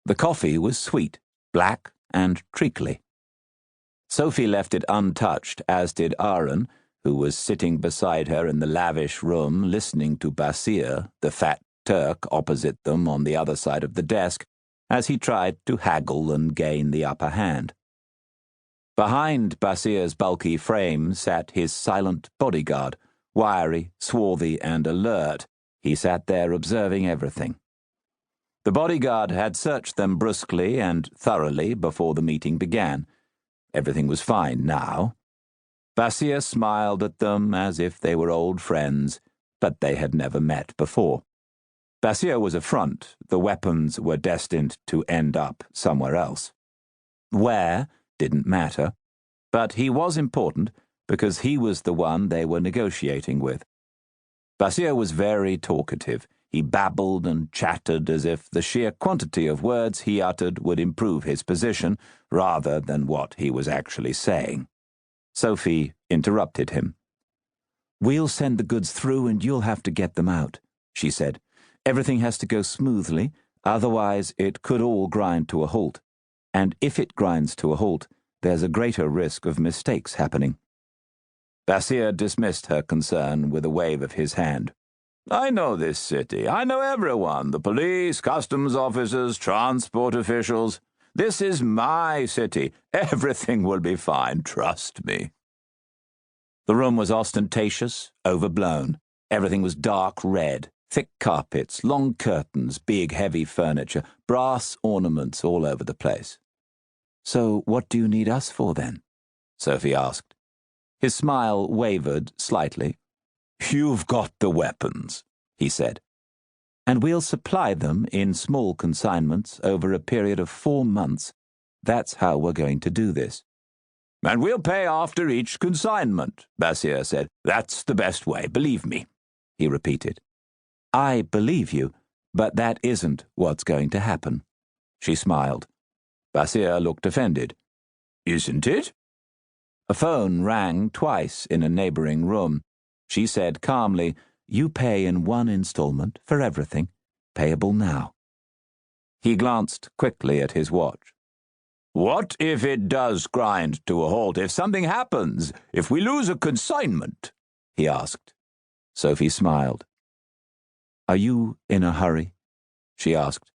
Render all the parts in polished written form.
The coffee was sweet, black and treacly. Sophie left it untouched, as did Aaron, who was sitting beside her in the lavish room listening to Basir, the fat Turk opposite them on the other side of the desk, as he tried to haggle and gain the upper hand. Behind Basir's bulky frame sat his silent bodyguard, wiry, swarthy and alert. He sat there observing everything. The bodyguard had searched them brusquely and thoroughly before the meeting began. Everything was fine now. Basir smiled at them as if they were old friends, but they had never met before. Basir was a front. The weapons were destined to end up somewhere else. Where didn't matter, but he was important because he was the one they were negotiating with. Basir was very talkative. He babbled and chattered as if the sheer quantity of words he uttered would improve his position rather than what he was actually saying. Sophie interrupted him. "We'll send the goods through and you'll have to get them out," she said. "Everything has to go smoothly, otherwise it could all grind to a halt. And if it grinds to a halt, there's a greater risk of mistakes happening." Basir dismissed her concern with a wave of his hand. "I know this city. I know everyone, the police, customs officers, transport officials. This is my city. Everything will be fine, trust me." The room was ostentatious, overblown. Everything was dark red, thick carpets, long curtains, big heavy furniture, brass ornaments all over the place. "So what do you need us for then?" Sophie asked. His smile wavered slightly. "You've got the weapons," he said. "And we'll supply them in small consignments over a period of 4 months. That's how we're going to do this." "And we'll pay after each consignment," Basir said. "That's the best way, believe me," he repeated. "I believe you, but that isn't what's going to happen." She smiled. Basir looked offended. "Isn't it?" A phone rang twice in a neighboring room. She said calmly, "You pay in 1 installment for everything, payable now." He glanced quickly at his watch. "What if it does grind to a halt? If something happens? If we lose a consignment?" he asked. Sophie smiled. "Are you in a hurry?" she asked.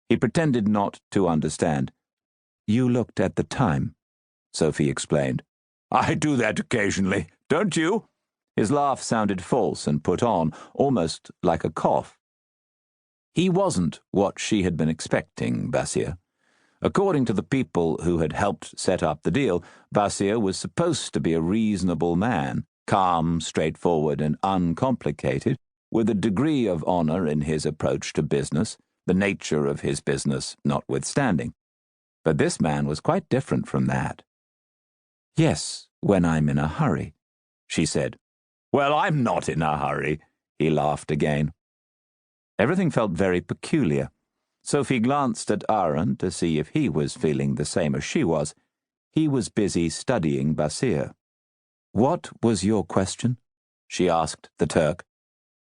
He pretended not to understand. "You looked at the time," Sophie explained. "I do that occasionally, don't you?" His laugh sounded false and put on, almost like a cough. He wasn't what she had been expecting, Basir. According to the people who had helped set up the deal, Basir was supposed to be a reasonable man, calm, straightforward, and uncomplicated, with a degree of honor in his approach to business, the nature of his business notwithstanding. But this man was quite different from that. "Yes, when I'm in a hurry," she said. "Well, I'm not in a hurry," he laughed again. Everything felt very peculiar. Sophie glanced at Aaron to see if he was feeling the same as she was. He was busy studying Basir. "What was your question?" she asked the Turk.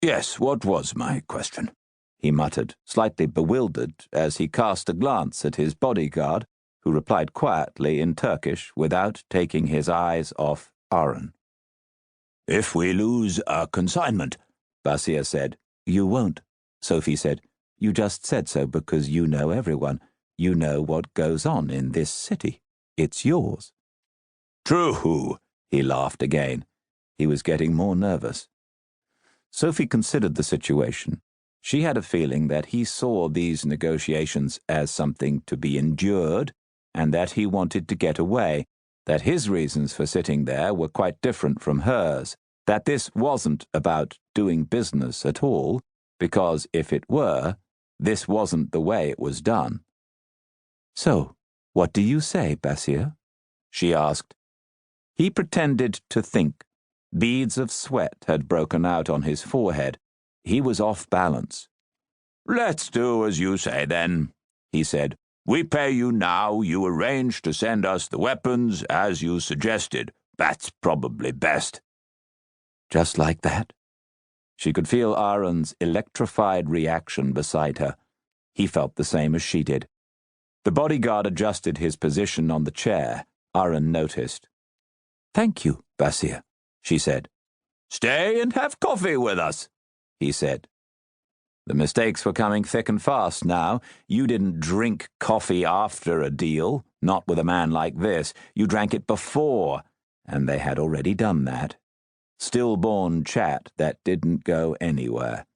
"Yes, what was my question?" he muttered, slightly bewildered as he cast a glance at his bodyguard, who replied quietly in Turkish without taking his eyes off Aaron. "If we lose a consignment," Basir said. "You won't," Sophie said. "You just said so because you know everyone. You know what goes on in this city. It's yours." "True," he laughed again. He was getting more nervous. Sophie considered the situation. She had a feeling that he saw these negotiations as something to be endured, and that he wanted to get away, that his reasons for sitting there were quite different from hers, that this wasn't about doing business at all, because if it were, this wasn't the way it was done. "So, what do you say, Basir?" she asked. He pretended to think. Beads of sweat had broken out on his forehead. He was off balance. "Let's do as you say, then," he said. "We pay you now. You arrange to send us the weapons, as you suggested. That's probably best." "Just like that?" She could feel Aaron's electrified reaction beside her. He felt the same as she did. The bodyguard adjusted his position on the chair. Aaron noticed. "Thank you, Basir," she said. "Stay and have coffee with us," he said. The mistakes were coming thick and fast now. You didn't drink coffee after a deal, not with a man like this. You drank it before, and they had already done that. Stillborn chat that didn't go anywhere.